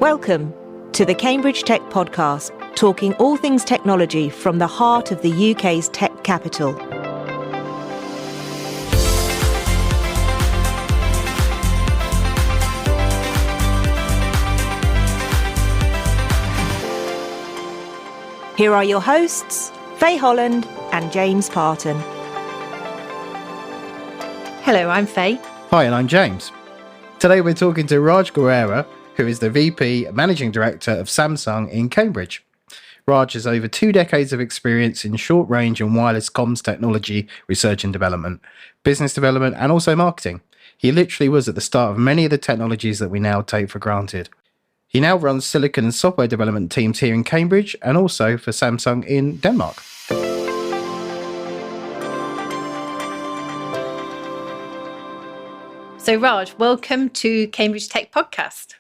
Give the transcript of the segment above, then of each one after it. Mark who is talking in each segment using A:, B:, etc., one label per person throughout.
A: Welcome to the Cambridge Tech Podcast, talking all things technology from the heart of the UK's tech capital. Here are your hosts, Faye Holland and James Parton.
B: Hello, I'm Faye.
C: Hi, and I'm James. Today we're talking to Raj Gawera, who is the VP Managing Director of Samsung in Cambridge. Raj has over 2 decades of experience in short-range and wireless comms technology research and development, business development, and also marketing. He literally was at the start of many of the technologies that we now take for granted. He now runs silicon and software development teams here in Cambridge and also for Samsung in Denmark.
B: So Raj, welcome to Cambridge Tech Podcast.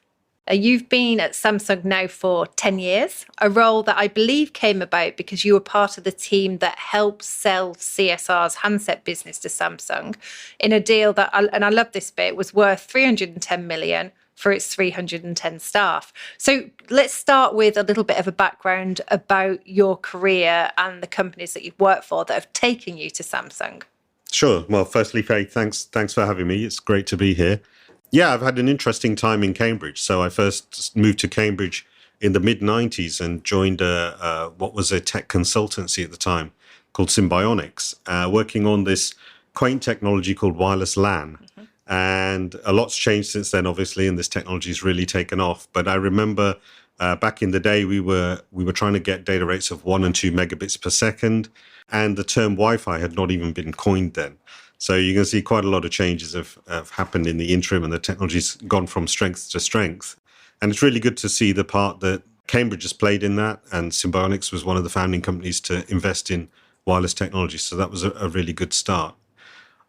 B: You've been at Samsung now for 10 years, a role that I believe came about because you were part of the team that helped sell CSR's handset business to Samsung in a deal that, and I love this bit, was worth 310 million for its 310 staff. So let's start with a little bit of a background about your career and the companies that you've worked for that have taken you to Samsung.
D: Sure. Well, firstly, Faye, thanks for having me. It's great to be here. Yeah, I've had an interesting time in Cambridge. So I first moved to Cambridge in the mid-90s and joined what was a tech consultancy at the time called Symbionics, working on this quaint technology called Wireless LAN. Mm-hmm. And a lot's changed since then, obviously, and this technology's really taken off. But I remember back in the day, we were trying to get data rates of 1 and 2 megabits per second, and the term Wi-Fi had not even been coined then. So you can see quite a lot of changes have happened in the interim, and the technology's gone from strength to strength. And it's really good to see the part that Cambridge has played in that, and Symbionics was one of the founding companies to invest in wireless technology. So that was a really good start.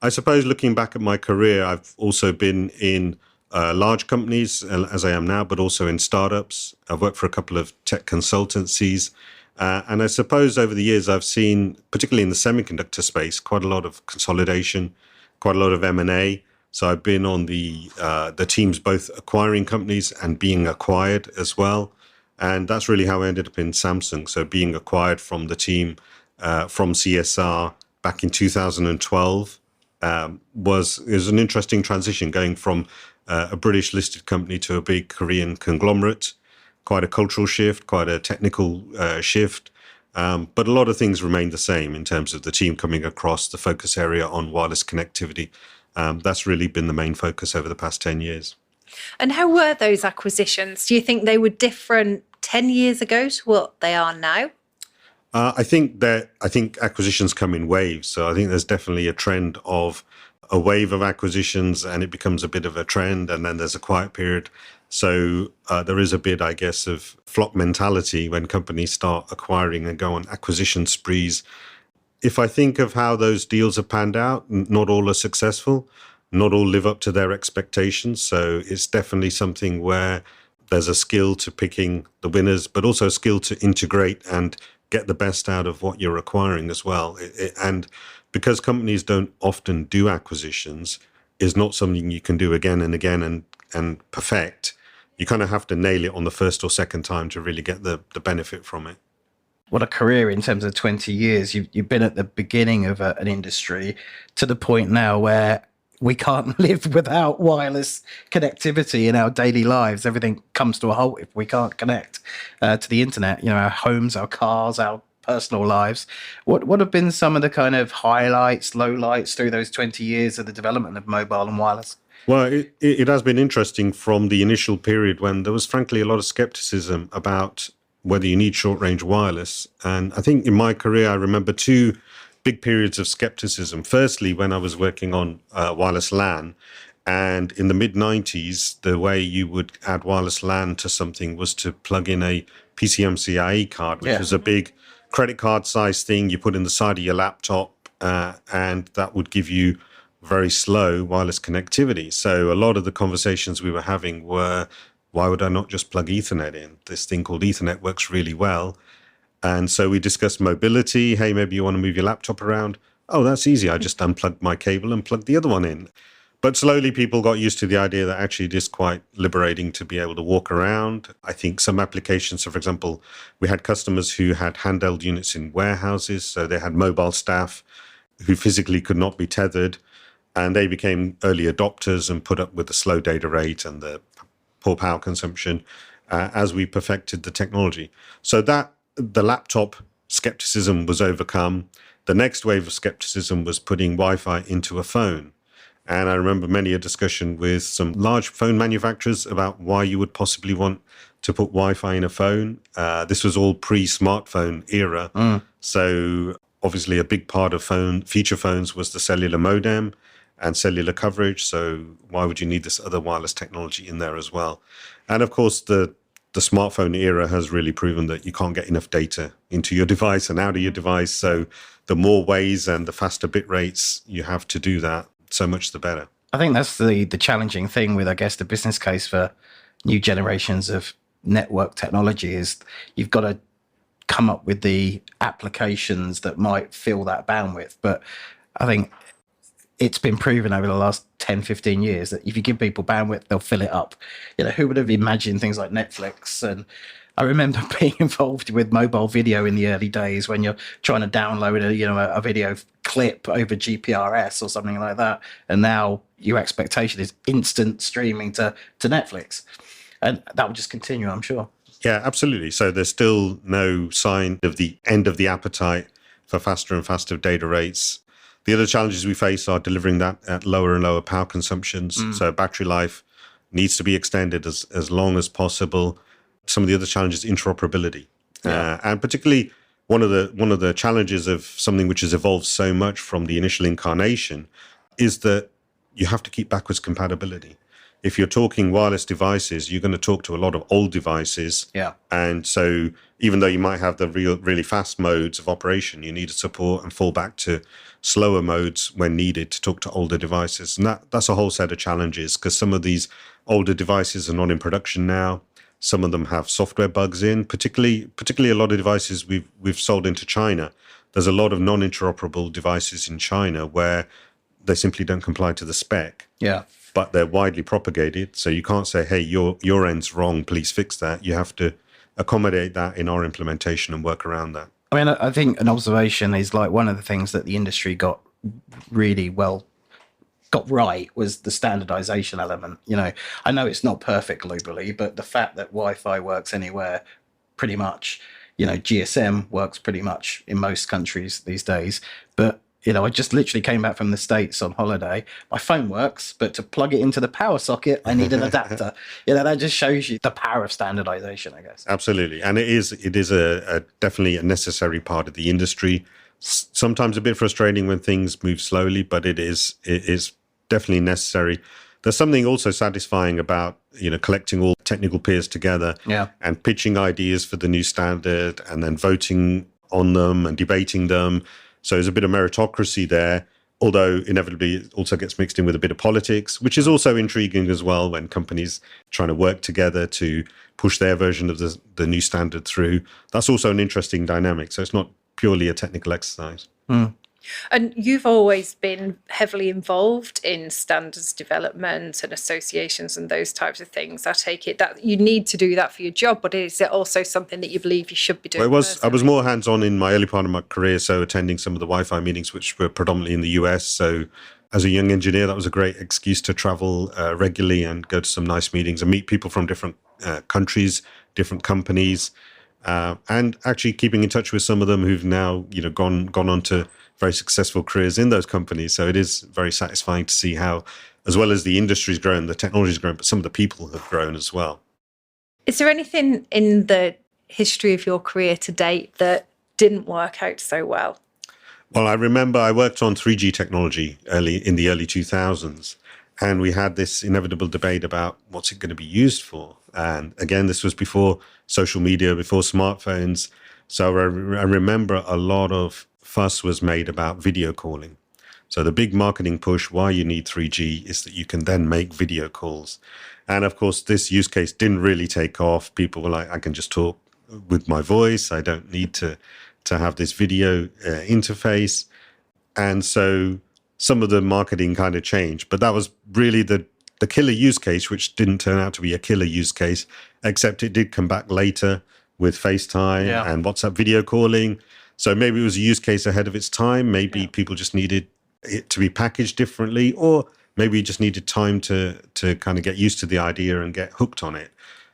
D: I suppose looking back at my career, I've also been in large companies, as I am now, but also in startups. I've worked for a couple of tech consultancies. And I suppose over the years, I've seen, particularly in the semiconductor space, quite a lot of consolidation, quite a lot of M&A. So I've been on the teams both acquiring companies and being acquired as well. And that's really how I ended up in Samsung. So being acquired from the team from CSR back in 2012 was an interesting transition, going from a British listed company to a big Korean conglomerate. Quite a cultural shift, quite a technical shift. But a lot of things remain the same in terms of the team coming across, the focus area on wireless connectivity. That's really been the main focus over the past 10 years.
B: And how were those acquisitions? Do you think they were different 10 years ago to what they are now?
D: I think acquisitions come in waves. So I think there's definitely a trend of a wave of acquisitions, and it becomes a bit of a trend, and then there's a quiet period. So there is a bit, I guess, of flock mentality when companies start acquiring and go on acquisition sprees. If I think of how those deals have panned out, not all are successful, not all live up to their expectations. So it's definitely something where there's a skill to picking the winners, but also a skill to integrate and get the best out of what you're acquiring as well. And because companies don't often do acquisitions, is not something you can do again and again and perfect. You kind of have to nail it on the first or second time to really get the benefit from it.
C: What a career in terms of 20 years. You've been at the beginning of an industry to the point now where we can't live without wireless connectivity in our daily lives. Everything comes to a halt if we can't connect to the internet. You know, our homes, our cars, our personal lives. What have been some of the kind of highlights, lowlights through those 20 years of the development of mobile and wireless?
D: Well, it has been interesting from the initial period when there was, frankly, a lot of skepticism about whether you need short-range wireless. And I think in my career, I remember 2 big periods of skepticism. Firstly, when I was working on wireless LAN, and in the mid-90s, the way you would add wireless LAN to something was to plug in a PCMIA card, which was a big credit card size thing you put in the side of your laptop, and that would give you very slow wireless connectivity. So a lot of the conversations we were having were, why would I not just plug Ethernet in? This thing called Ethernet works really well. And so we discussed mobility. Hey, maybe you want to move your laptop around. Oh, that's easy. I just unplugged my cable and plugged the other one in. But slowly people got used to the idea that actually it is quite liberating to be able to walk around. I think some applications, so for example, we had customers who had handheld units in warehouses, so they had mobile staff who physically could not be tethered, and they became early adopters and put up with the slow data rate and the poor power consumption as we perfected the technology. So that the laptop skepticism was overcome. The next wave of skepticism was putting Wi-Fi into a phone. And I remember many a discussion with some large phone manufacturers about why you would possibly want to put Wi-Fi in a phone. This was all pre-smartphone era. So obviously a big part of feature phones was the cellular modem and cellular coverage. So why would you need this other wireless technology in there as well? And of course, the smartphone era has really proven that you can't get enough data into your device and out of your device. So the more ways and the faster bit rates you have to do that, so much the better.
C: I think that's the challenging thing with, I guess, the business case for new generations of network technology is you've got to come up with the applications that might fill that bandwidth. But I think it's been proven over the last 10, 15 years that if you give people bandwidth, they'll fill it up. Who would have imagined things like Netflix? And I remember being involved with mobile video in the early days when you're trying to download a video clip over GPRS or something like that. And now your expectation is instant streaming to Netflix. And that will just continue, I'm sure.
D: Yeah, absolutely. So there's still no sign of the end of the appetite for faster and faster data rates. The other challenges we face are delivering that at lower and lower power consumptions. So battery life needs to be extended as long as possible. Some of the other challenges, interoperability. And particularly one of the challenges of something which has evolved so much from the initial incarnation is that you have to keep backwards compatibility. If you're talking wireless devices, you're going to talk to a lot of old devices.
C: Yeah. And
D: so even though you might have the really fast modes of operation, you need to support and fall back to slower modes when needed to talk to older devices. And that's a whole set of challenges because some of these older devices are not in production now. Some of them have software bugs in, particularly a lot of devices we've sold into China. There's a lot of non-interoperable devices in China where they simply don't comply to the spec.
C: Yeah.
D: But they're widely propagated. So you can't say, hey, your end's wrong, please fix that. You have to accommodate that in our implementation and work around that.
C: I mean, I think an observation is like one of the things that the industry got right was the standardization element. I know it's not perfect globally, but the fact that Wi-Fi works anywhere pretty much, GSM works pretty much in most countries these days. But I just literally came back from the States on holiday. My phone works, but to plug it into the power socket, I need an adapter. That just shows you the power of standardization, I guess.
D: Absolutely. And it is a definitely a necessary part of the industry. Sometimes a bit frustrating when things move slowly, but it is definitely necessary. There's something also satisfying about, collecting all technical peers together and pitching ideas for the new standard and then voting on them and debating them. So there's a bit of meritocracy there, although inevitably it also gets mixed in with a bit of politics, which is also intriguing as well when companies trying to work together to push their version of the new standard through. That's also an interesting dynamic. So it's not purely a technical exercise.
B: And you've always been heavily involved in standards development and associations and those types of things. I take it that you need to do that for your job, but is it also something that you believe you should be doing?
D: Well, I was more hands-on in my early part of my career, so attending some of the Wi-Fi meetings, which were predominantly in the US. So as a young engineer, that was a great excuse to travel regularly and go to some nice meetings and meet people from different countries, different companies, and actually keeping in touch with some of them who've now gone on to very successful careers in those companies. So it is very satisfying to see how, as well as the industry's grown, the technology's grown, but some of the people have grown as well.
B: Is there anything in the history of your career to date that didn't work out so well?
D: Well, I remember I worked on 3G technology in the early 2000s, and we had this inevitable debate about what's it going to be used for. And again, this was before social media, before smartphones. So I remember a lot of fuss was made about video calling. So the big marketing push why you need 3G is that you can then make video calls. And of course, this use case didn't really take off. People were like, I can just talk with my voice. I don't need to have this video interface. And so some of the marketing kind of changed. But that was really the killer use case, which didn't turn out to be a killer use case, except it did come back later with FaceTime and WhatsApp video calling. So maybe it was a use case ahead of its time. Maybe people just needed it to be packaged differently, or maybe you just needed time to kind of get used to the idea and get hooked on it.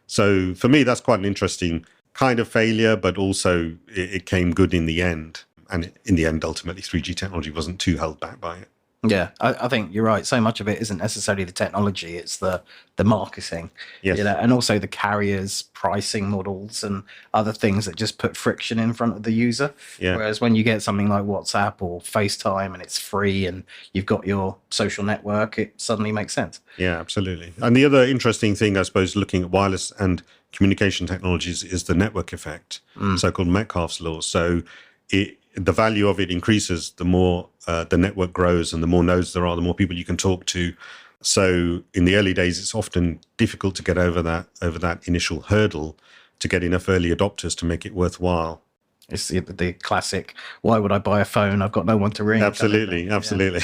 D: So for me, that's quite an interesting kind of failure, but also it came good in the end. And in the end, ultimately, 3G technology wasn't too held back by it.
C: Yeah, I think you're right. So much of it isn't necessarily the technology, it's the marketing, and also the carriers' pricing models and other things that just put friction in front of the user. Yeah. Whereas when you get something like WhatsApp or FaceTime and it's free and you've got your social network, it suddenly makes sense. Yeah,
D: absolutely. And the other interesting thing, I suppose, looking at wireless and communication technologies is the network effect, so-called Metcalfe's law. So the value of it increases the more the network grows, and the more nodes there are, the more people you can talk to. So in the early days, it's often difficult to get over that initial hurdle to get enough early adopters to make it worthwhile.
C: It's the classic, why would I buy a phone? I've got no one to ring.
D: Absolutely.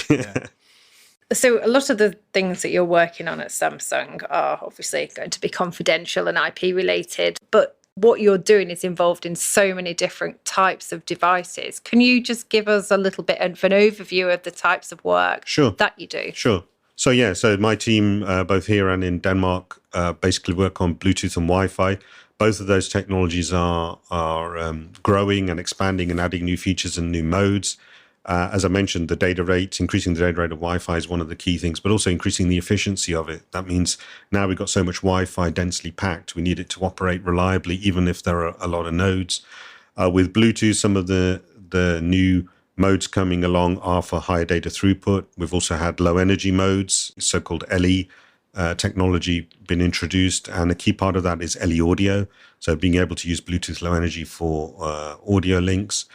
D: Yeah.
B: So a lot of the things that you're working on at Samsung are obviously going to be confidential and IP related, but what you're doing is involved in so many different types of devices. Can you just give us a little bit of an overview of the types of work that you do?
D: Sure. So my team, both here and in Denmark, basically work on Bluetooth and Wi-Fi. Both of those technologies are growing and expanding and adding new features and new modes. As I mentioned, increasing the data rate of Wi-Fi is one of the key things, but also increasing the efficiency of it. That means now we've got so much Wi-Fi densely packed, we need it to operate reliably, even if there are a lot of nodes. With Bluetooth, some of the new modes coming along are for higher data throughput. We've also had low energy modes, so-called LE technology been introduced, and a key part of that is LE audio, so being able to use Bluetooth Low Energy for audio links.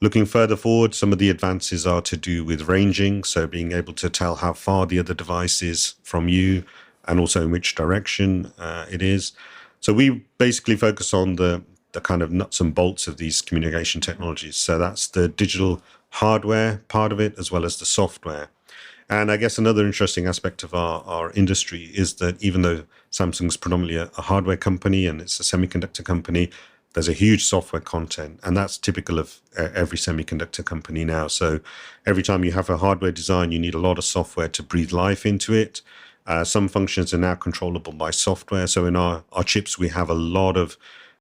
D: Looking further forward, some of the advances are to do with ranging, so being able to tell how far the other device is from you and also in which direction it is. So we basically focus on the kind of nuts and bolts of these communication technologies. So that's the digital hardware part of it as well as the software. And I guess another interesting aspect of our industry is that even though Samsung's predominantly a hardware company and it's a semiconductor company, there's a huge software content, and that's typical of every semiconductor company now. So every time you have a hardware design, you need a lot of software to breathe life into it. Some functions are now controllable by software. So in our chips, we have a lot of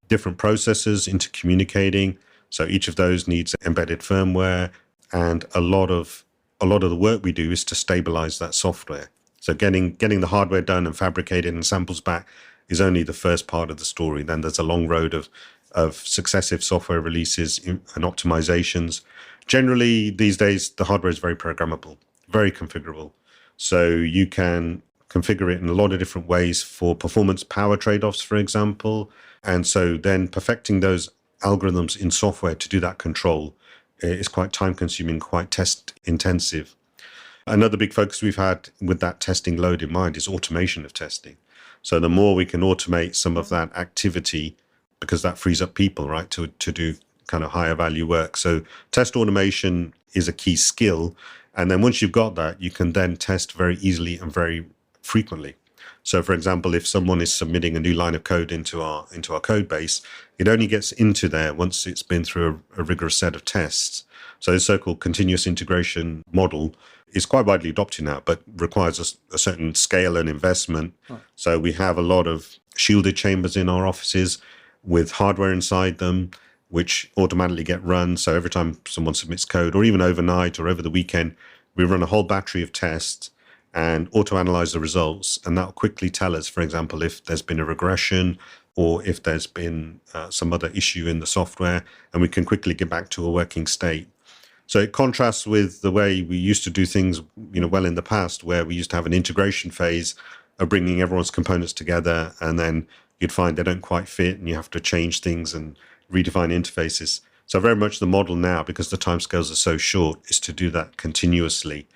D: different processors intercommunicating. So each of those needs embedded firmware, and a lot of the work we do is to stabilize that software. So getting the hardware done and fabricated and samples back is only the first part of the story. Then there's a long road of successive software releases and optimizations. Generally, these days, the hardware is very programmable, very configurable. So you can configure it in a lot of different ways for performance power trade-offs, for example. And so then perfecting those algorithms in software to do that control is quite time-consuming, quite test-intensive. Another big focus we've had with that testing load in mind is automation of testing. So the more we can automate some of that activity, because that frees up people, right, to do kind of higher value work. So test automation is a key skill. And then once you've got that, you can then test very easily and very frequently. So for example, if someone is submitting a new line of code into our code base, it only gets into there once it's been through a rigorous set of tests. So the so-called continuous integration model is quite widely adopted now, but requires a certain scale and investment. Right. So we have a lot of shielded chambers in our offices with hardware inside them, which automatically get run. So every time someone submits code, or even overnight or over the weekend, we run a whole battery of tests and auto-analyze the results. And that'll quickly tell us, for example, if there's been a regression or if there's been some other issue in the software, and we can quickly get back to a working state. So it contrasts with the way we used to do things, well in the past, where we used to have an integration phase of bringing everyone's components together, and then you'd find they don't quite fit and you have to change things and redefine interfaces. So very much the model now, because the timescales are so short, is to do that continuously.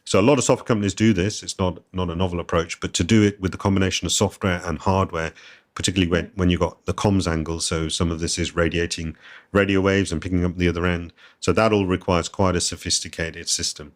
D: So a lot of software companies do this. It's not a novel approach, but to do it with the combination of software and hardware, particularly when you've got the comms angle. So some of this is radiating radio waves and picking up the other end. So that all requires quite a sophisticated system.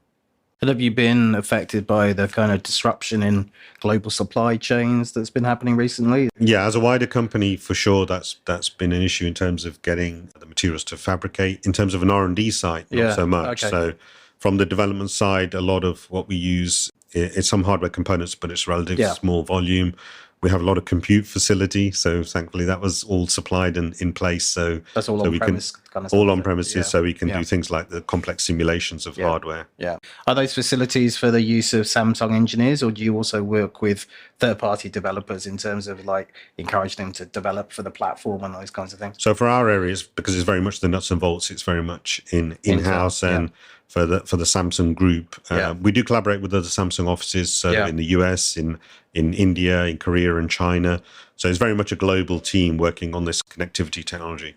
C: But have you been affected by the kind of disruption in global supply chains that's been happening recently?
D: Yeah, as a wider company, for sure, that's been an issue in terms of getting the materials to fabricate. In terms of an R&D side, not so much.
C: Okay.
D: So from the development side, a lot of what we use is some hardware components, but it's relatively small volume. We have a lot of compute facility, so thankfully that was all supplied and in place. So
C: that's all on premise kind of stuff.
D: All on premises, so we can do things like the complex simulations of hardware.
C: Yeah. Are those facilities for the use of Samsung engineers, or do you also work with third-party developers in terms of like encouraging them to develop for the platform and those kinds of things?
D: So for our areas, because it's very much the nuts and bolts, it's very much in-house and for the Samsung group. We do collaborate with other Samsung offices, so in the US, in India, in Korea and China. So it's very much a global team working on this connectivity technology.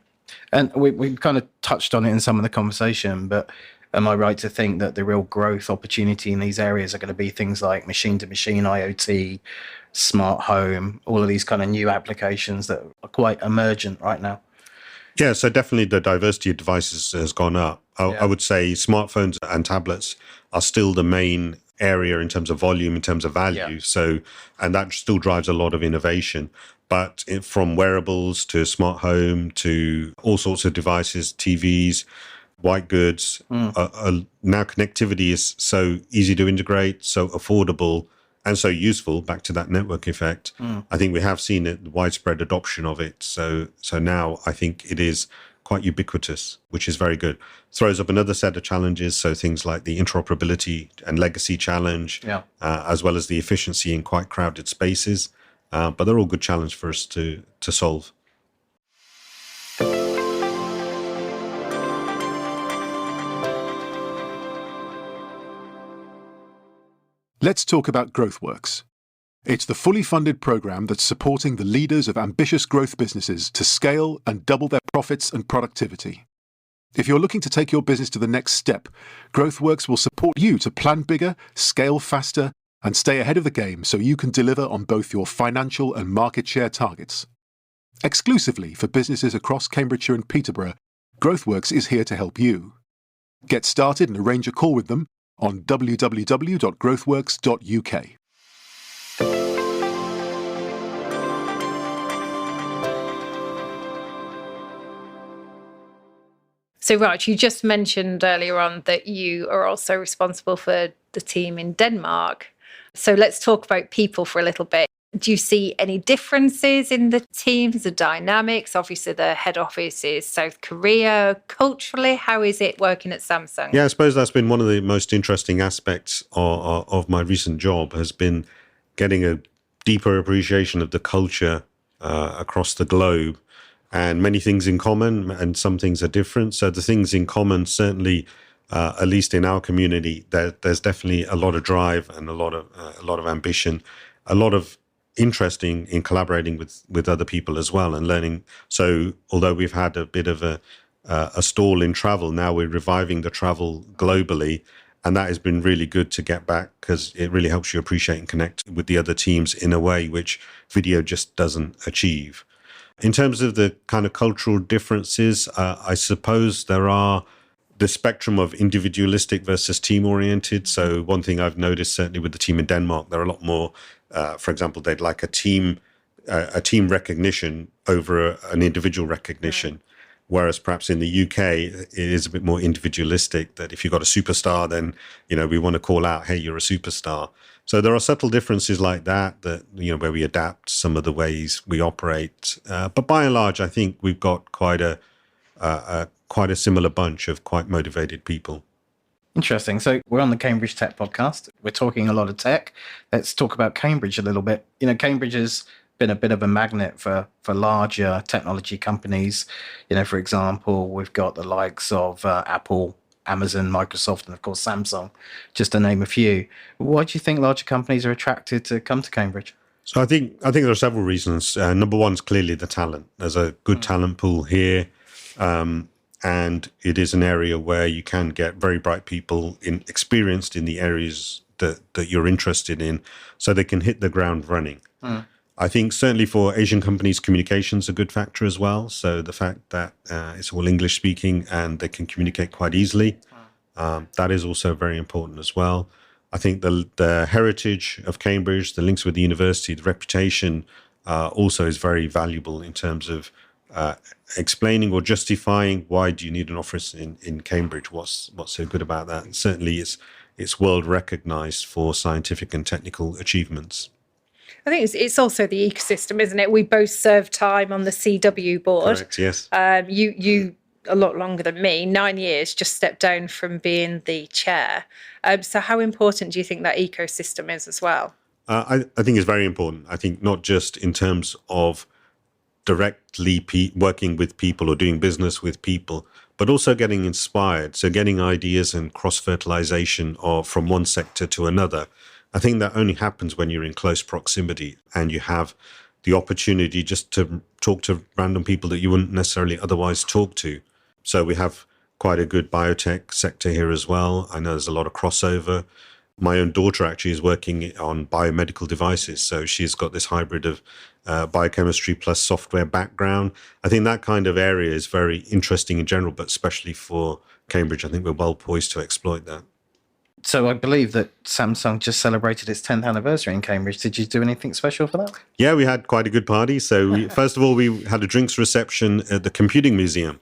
C: And we kind of touched on it in some of the conversation, but am I right to think that the real growth opportunity in these areas are going to be things like machine-to-machine IoT, smart home, all of these kind of new applications that are quite emergent right now?
D: Yeah, so definitely the diversity of devices has gone up. I would say smartphones and tablets are still the main area in terms of volume, in terms of value. So, and that still drives a lot of innovation. But from wearables to smart home to all sorts of devices, TVs, white goods, now connectivity is so easy to integrate, so affordable, and so useful, back to that network effect. I think we have seen it, the widespread adoption of it. So now I think it is quite ubiquitous, which is very good. Throws up another set of challenges, so things like the interoperability and legacy challenge, as well as the efficiency in quite crowded spaces. But they're all good challenge for us to solve.
E: Let's talk about GrowthWorks. It's the fully funded program that's supporting the leaders of ambitious growth businesses to scale and double their profits and productivity. If you're looking to take your business to the next step, GrowthWorks will support you to plan bigger, scale faster, and stay ahead of the game so you can deliver on both your financial and market share targets. Exclusively for businesses across Cambridgeshire and Peterborough, GrowthWorks is here to help you. Get started and arrange a call with them on www.growthworks.uk.
B: So, Raj, you just mentioned earlier on that you are also responsible for the team in Denmark. So let's talk about people for a little bit. Do you see any differences in the teams, the dynamics? Obviously, the head office is South Korea. Culturally, how is it working at Samsung?
D: Yeah, I suppose that's been one of the most interesting aspects of my recent job, has been getting a deeper appreciation of the culture across the globe, and many things in common and some things are different. So the things in common, certainly, at least in our community, there's definitely a lot of drive and a lot of ambition, a lot of interest in collaborating with other people as well and learning. So although we've had a bit of a stall in travel, now we're reviving the travel globally. And that has been really good to get back, because it really helps you appreciate and connect with the other teams in a way which video just doesn't achieve. In terms of the kind of cultural differences, I suppose there are the spectrum of individualistic versus team-oriented. So one thing I've noticed, certainly with the team in Denmark, they're a lot more, for example, they'd like a team recognition over an individual recognition. Whereas perhaps in the UK, it is a bit more individualistic, that if you've got a superstar, then, we want to call out, hey, you're a superstar. So there are subtle differences like that, where we adapt some of the ways we operate. But by and large, I think we've got quite a similar bunch of quite motivated people.
C: Interesting. So we're on the Cambridge Tech podcast. We're talking a lot of tech. Let's talk about Cambridge a little bit. Cambridge has been a bit of a magnet for larger technology companies. For example, we've got the likes of Apple, Amazon, Microsoft, and of course Samsung, just to name a few. Why do you think larger companies are attracted to come to Cambridge?
D: So I think there are several reasons. Number one is clearly the talent. There's a good talent pool here. And it is an area where you can get very bright people experienced in the areas that you're interested in, so they can hit the ground running. I think certainly for Asian companies, communication's a good factor as well. So the fact that it's all English speaking and they can communicate quite easily. That is also very important as well. I think the heritage of Cambridge, the links with the university, the reputation also is very valuable in terms of explaining or justifying why do you need an office in Cambridge? What's so good about that? And certainly it's world recognized for scientific and technical achievements.
B: I think it's also the ecosystem, isn't it? We both served time on the CW board.
D: Correct, yes.
B: You a lot longer than me, 9 years, just stepped down from being the chair. So how important do you think that ecosystem is as well?
D: I think it's very important. I think not just in terms of directly working with people or doing business with people, but also getting inspired. So getting ideas and cross-fertilization from one sector to another. I think that only happens when you're in close proximity and you have the opportunity just to talk to random people that you wouldn't necessarily otherwise talk to. So we have quite a good biotech sector here as well. I know there's a lot of crossover. My own daughter actually is working on biomedical devices. So she's got this hybrid of biochemistry plus software background. I think that kind of area is very interesting in general, but especially for Cambridge, I think we're well poised to exploit that.
C: So I believe that Samsung just celebrated its 10th anniversary in Cambridge. Did you do anything special for that?
D: Yeah, we had quite a good party. So first of all, we had a drinks reception at the Computing Museum.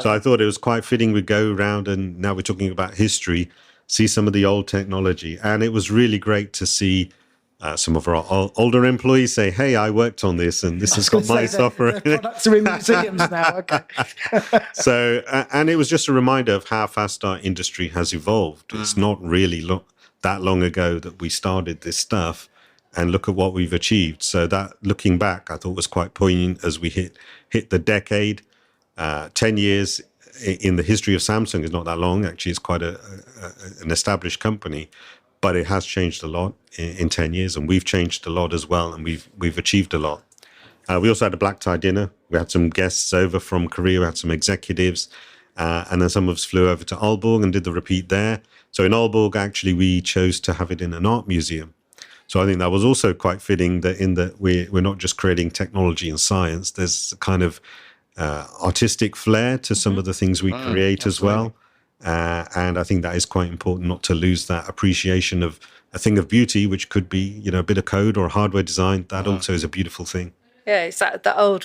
D: So I thought it was quite fitting we'd go around, and now we're talking about history, see some of the old technology. And it was really great to see some of our older employees say, hey, I worked on this and this has got my software.
C: The products are in museums now. Okay.
D: So, and it was just a reminder of how fast our industry has evolved. It's not really that long ago that we started this stuff, and look at what we've achieved. So that, looking back, I thought was quite poignant as we hit the decade. 10 years in the history of Samsung is not that long. Actually, it's quite an established company, but it has changed a lot in 10 years, and we've changed a lot as well, and we've achieved a lot. We also had a black tie dinner. We had some guests over from Korea. We had some executives, and then some of us flew over to Aalborg and did the repeat there. So in Aalborg, actually, we chose to have it in an art museum. So I think that was also quite fitting that we're not just creating technology and science. There's a kind of artistic flair to some of the things we create as well. And I think that is quite important, not to lose that appreciation of a thing of beauty, which could be, a bit of code or hardware design. That also is a beautiful thing.
B: Yeah, it's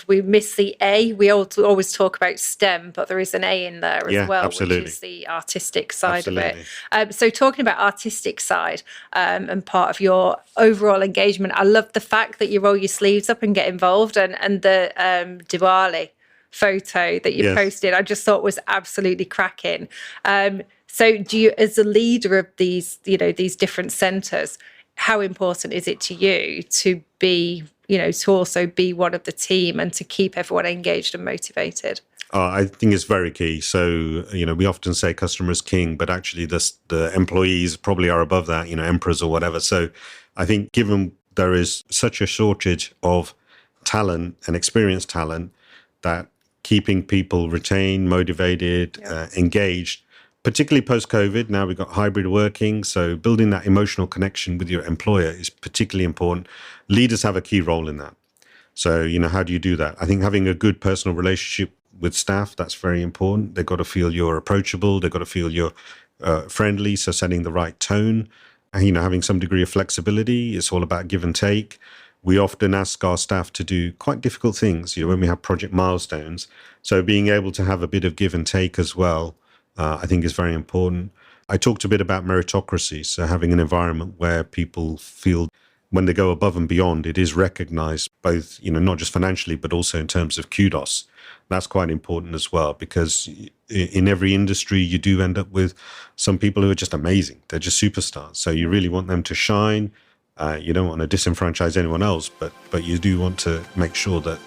B: we miss the A. We always talk about STEM, but there is an A in there as well,
D: absolutely.
B: Which is the artistic side of it. So talking about artistic side and part of your overall engagement, I love the fact that you roll your sleeves up and get involved, and the Diwali photo that you posted, I just thought was absolutely cracking. So do you, as a leader of these different centres, how important is it to you to be, to also be one of the team and to keep everyone engaged and motivated?
D: I think it's very key. So, we often say customer is king, but actually the employees probably are above that, emperors or whatever. So I think given there is such a shortage of talent and experienced talent, that keeping people retained, motivated, engaged, particularly post-COVID. Now we've got hybrid working, so building that emotional connection with your employer is particularly important. Leaders have a key role in that. So, how do you do that? I think having a good personal relationship with staff, that's very important. They've got to feel you're approachable. They've got to feel you're friendly, so setting the right tone. And, having some degree of flexibility. It's all about give and take. We often ask our staff to do quite difficult things, when we have project milestones. So being able to have a bit of give and take as well, I think is very important. I talked a bit about meritocracy. So having an environment where people feel when they go above and beyond, it is recognized both, not just financially, but also in terms of kudos. That's quite important as well, because in every industry, you do end up with some people who are just amazing. They're just superstars. So you really want them to shine. You don't want to disenfranchise anyone else, but you do want to make sure that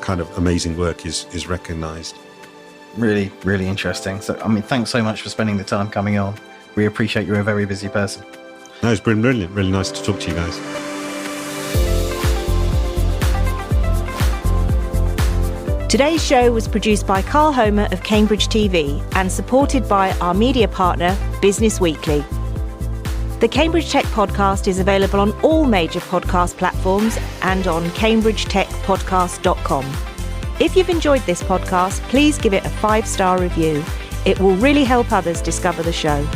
D: kind of amazing work is recognized.
C: Really, really interesting. So, thanks so much for spending the time coming on. We appreciate you're a very busy person.
D: No, it's been brilliant. Really nice to talk to you guys.
A: Today's show was produced by Carl Homer of Cambridge TV and supported by our media partner, Business Weekly. The Cambridge Tech Podcast is available on all major podcast platforms and on cambridgetechpodcast.com. If you've enjoyed this podcast, please give it a 5-star review. It will really help others discover the show.